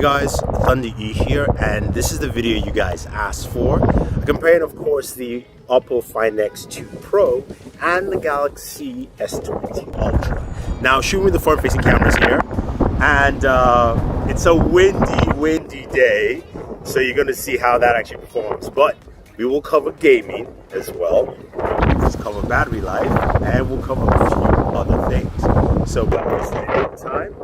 guys, Thunder E here, and this is the video you guys asked for. Comparing, of course, the Oppo Find X2 Pro and the Galaxy S20 Ultra. Now, shooting with the front-facing cameras here, and it's a windy day, so you're going to see how that actually performs. But we will cover gaming as well. We'll cover battery life, and we'll cover a few other things. So, without wasting any time,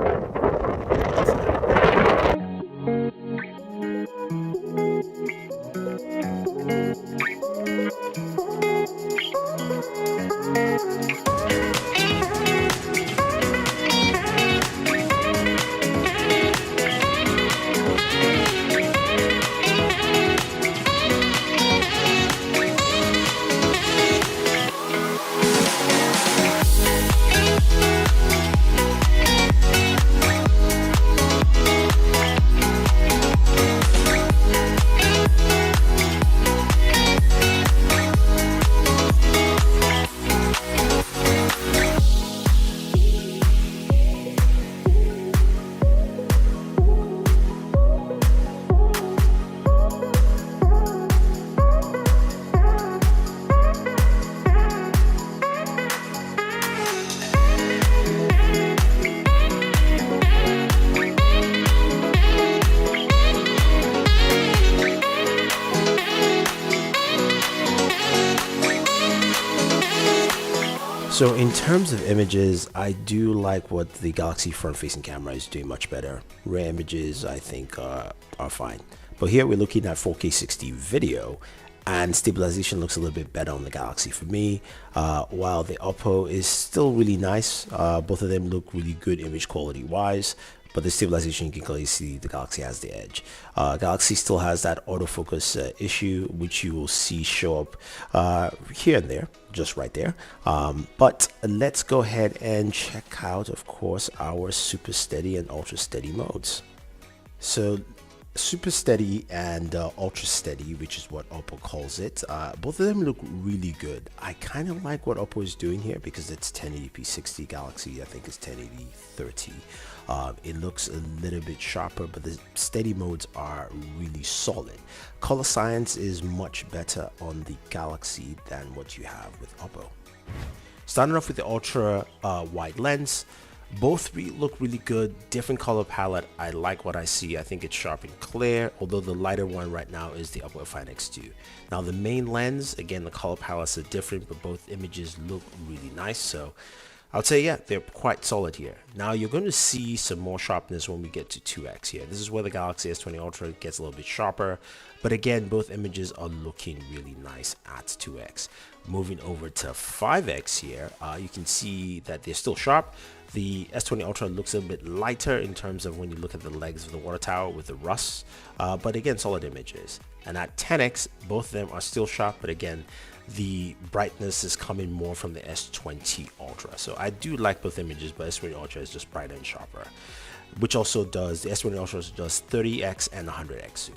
so in terms of images, I do like what the Galaxy front-facing camera is doing much better. Rare images, I think, are fine. But here we're looking at 4K 60 video, and stabilization looks a little bit better on the Galaxy for me, while the Oppo is still really nice. Both of them look really good image quality wise, but the stabilization, you can clearly see the Galaxy has the edge. Galaxy still has that autofocus issue, which you will see show up here and there, just right there. But let's go ahead and check out, of course, our super steady and ultra steady modes. So super steady and ultra steady, which is what Oppo calls it, both of them look really good. I kind of like what Oppo is doing here because it's 1080p 60. Galaxy, I think, is 1080 30. It looks a little bit sharper, but the steady modes are really solid. Color science is much better on the Galaxy than what you have with Oppo. Starting off with the ultra wide lens, both look really good. Different color palette. I like what I see. I think it's sharp and clear, although the lighter one right now is the Oppo Find X2. Now the main lens, again, the color palettes are different, but both images look really nice. So I'll say, yeah, they're quite solid here. Now you're going to see some more sharpness when we get to 2x here. This is where the Galaxy S20 Ultra gets a little bit sharper, but again, both images are looking really nice at 2x. Moving over to 5x here, you can see that they're still sharp. The S20 Ultra looks a bit lighter in terms of when you look at the legs of the water tower with the rust, but again, solid images. And at 10x, both of them are still sharp, but again, the brightness is coming more from the S20 Ultra. So I do like both images, but S20 Ultra is just brighter and sharper, which also does, the S20 Ultra does 30x and 100x zoom.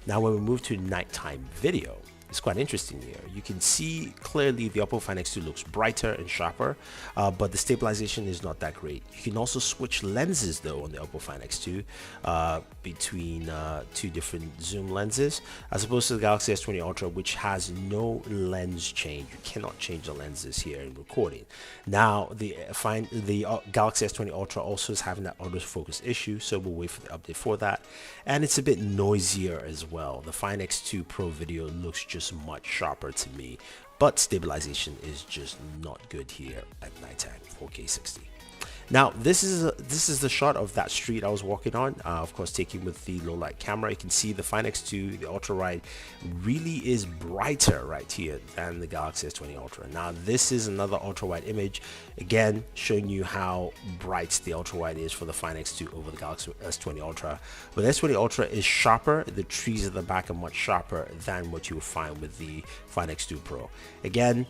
Now when we move to nighttime video, it's quite interesting here. You can see clearly the Oppo Find X2 looks brighter and sharper, but the stabilization is not that great. You can also switch lenses though on the Oppo Find X2 between two different zoom lenses, as opposed to the Galaxy S20 Ultra, which has no lens change. You cannot change the lenses here in recording. Now the Galaxy S20 Ultra also is having that autofocus issue, so we'll wait for the update for that. And it's a bit noisier as well. The Find X2 Pro video looks just much sharper to me, but stabilization is just not good here at nighttime 4K 60. Now this is the shot of that street I was walking on, of course taken with the low light camera. You can see the Find X2, the ultra wide, really is brighter right here than the Galaxy S20 Ultra. Now this is another ultra wide image, again showing you how bright the ultra wide is for the Find X2 over the Galaxy S20 Ultra. But the S20 Ultra is sharper. The trees at the back are much sharper than what you would find with the Find X2 Pro. Again,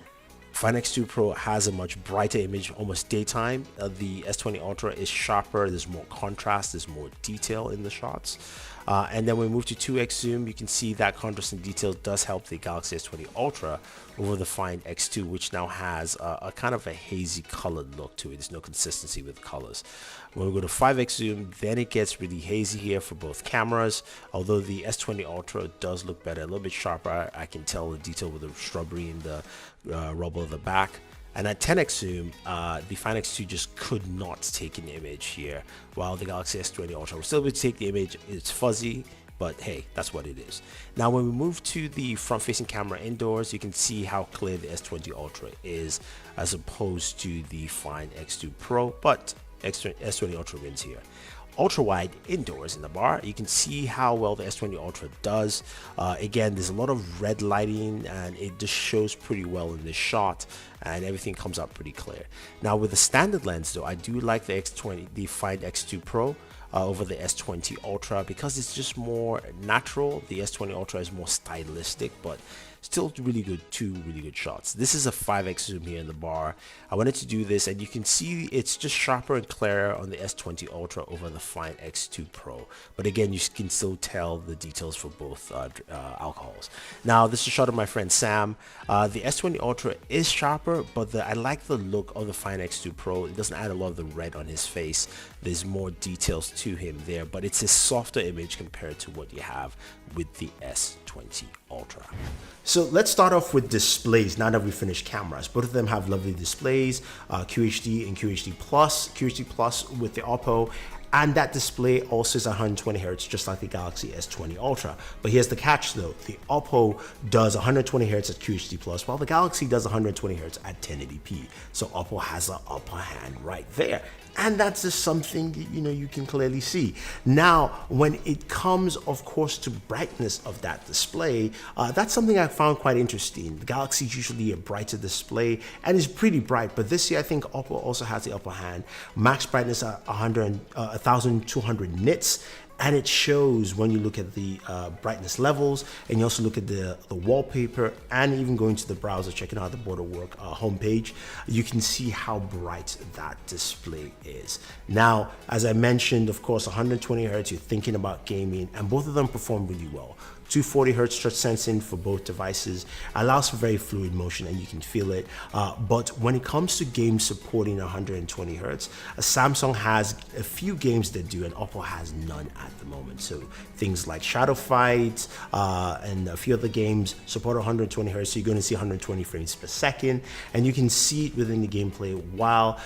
Find X2 Pro has a much brighter image, almost daytime. The S20 Ultra is sharper, there's more contrast, there's more detail in the shots. And then when we move to 2x zoom, you can see that contrast and detail does help the Galaxy S20 Ultra over the Find X2, which now has a kind of a hazy colored look to it. There's no consistency with colors. When we go to 5x zoom, then it gets really hazy here for both cameras. Although the S20 Ultra does look better, a little bit sharper. I can tell the detail with the shrubbery in the rubble of the back. And at 10x zoom, the Find X2 just could not take an image here, while the Galaxy S20 Ultra will still be able to take the image. It's fuzzy, but hey, that's what it is. Now, when we move to the front-facing camera indoors, you can see how clear the S20 Ultra is as opposed to the Find X2 Pro, but S20 Ultra wins here. Ultra wide indoors in the bar, you can see how well the S20 Ultra does. Again, there's a lot of red lighting and it just shows pretty well in this shot, and everything comes out pretty clear. Now with the standard lens though, I do like the Find X2 Pro over the S20 Ultra because it's just more natural. The S20 Ultra is more stylistic, but still really good, two really good shots. This is a 5x zoom here in the bar. I wanted to do this, and you can see it's just sharper and clearer on the S20 Ultra over the Find X2 Pro. But again, you can still tell the details for both alcohols. Now, this is a shot of my friend Sam. The S20 Ultra is sharper, but I like the look of the Find X2 Pro. It doesn't add a lot of the red on his face. There's more details to him there, but it's a softer image compared to what you have with the S20 Ultra. So let's start off with displays now that we finished cameras. Both of them have lovely displays, QHD and QHD Plus with the Oppo. And that display also is 120 Hz, just like the Galaxy S20 Ultra. But here's the catch though, the Oppo does 120 Hz at QHD Plus, while the Galaxy does 120 Hz at 1080p. So Oppo has an upper hand right there. And that's just something, you can clearly see. Now, when it comes, of course, to brightness of that display, that's something I found quite interesting. The Galaxy is usually a brighter display and is pretty bright, but this year I think Oppo also has the upper hand. Max brightness at 1200 nits. And it shows when you look at the brightness levels, and you also look at the wallpaper, and even going to the browser, checking out the Borderwork homepage, you can see how bright that display is. Now, as I mentioned, of course, 120 Hz, you're thinking about gaming, and both of them perform really well. 240 Hz touch sensing for both devices allows for very fluid motion, and you can feel it. But when it comes to games supporting 120 Hz, Samsung has a few games that do, and Oppo has none at the moment. So things like Shadow Fight and a few other games support 120 Hz, so you're going to see 120 frames per second, and you can see it within the gameplay. While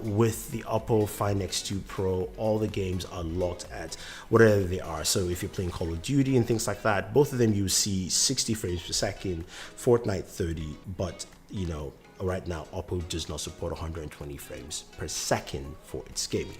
with the Oppo Find X2 Pro, all the games are locked at whatever they are. So if you're playing Call of Duty and things like that, both of them you see 60 frames per second, Fortnite 30, but right now Oppo does not support 120 frames per second for its gaming.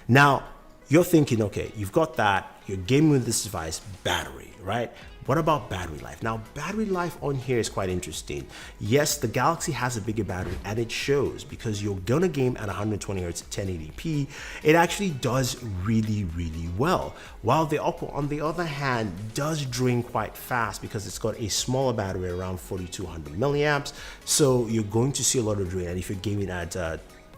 Now, you're thinking, okay, you've got that, you're gaming with this device, battery, right? What about battery life? Now, battery life on here is quite interesting. Yes, the Galaxy has a bigger battery, and it shows because you're gonna game at 120 Hz at 1080p. It actually does really, really well. While the Oppo, on the other hand, does drain quite fast because it's got a smaller battery around 4200 milliamps. So you're going to see a lot of drain. And if you're gaming at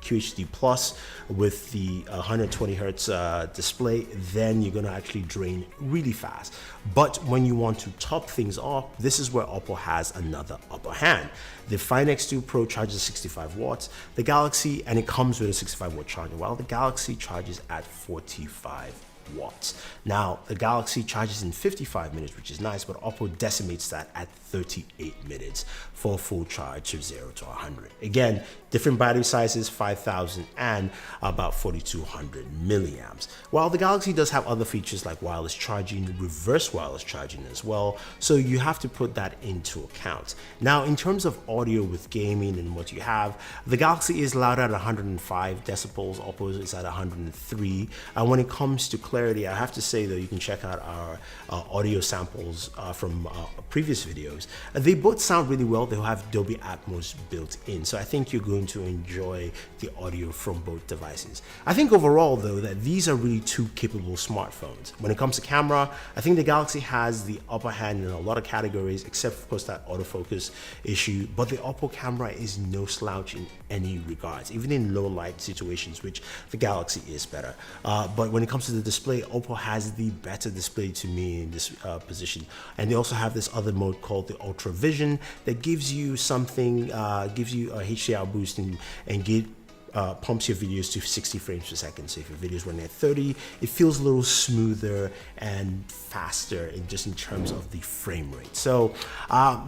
QHD Plus with the 120 Hz display, then you're going to actually drain really fast. But when you want to top things off, this is where Oppo has another upper hand. The Find X2 Pro charges 65 watts, the Galaxy, and it comes with a 65 watt charger, while the Galaxy charges at 45 watts. Now, the Galaxy charges in 55 minutes, which is nice, but Oppo decimates that at 38 minutes for a full charge of 0 to 100. Again, different battery sizes, 5,000 and about 4,200 milliamps. While the Galaxy does have other features like wireless charging, reverse wireless charging as well, so you have to put that into account. Now, in terms of audio with gaming and what you have, the Galaxy is louder at 105 decibels, Oppo is at 103, and when it comes to clarity, I have to say though, you can check out our audio samples from previous videos. They both sound really well. They'll have Dolby Atmos built in, so I think you're going to enjoy the audio from both devices. I think overall though that these are really two capable smartphones. When it comes to camera, I think the Galaxy has the upper hand in a lot of categories, except of course that autofocus issue, but the Oppo camera is no slouch in any regards, even in low light situations, which the Galaxy is better. But when it comes to the display, Oppo has the better display to me in this position. And they also have this other mode called the Ultra Vision that gives you something, gives you a HDR boost and pumps your videos to 60 frames per second. So if your videos running at 30, it feels a little smoother and faster in terms of the frame rate. So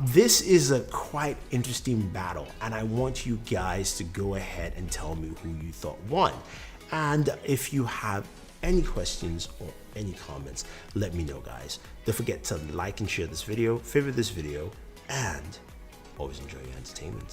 this is a quite interesting battle, and I want you guys to go ahead and tell me who you thought won. And if you have any questions or any comments, let me know, guys. Don't forget to like and share this video, favorite this video, and always enjoy your entertainment.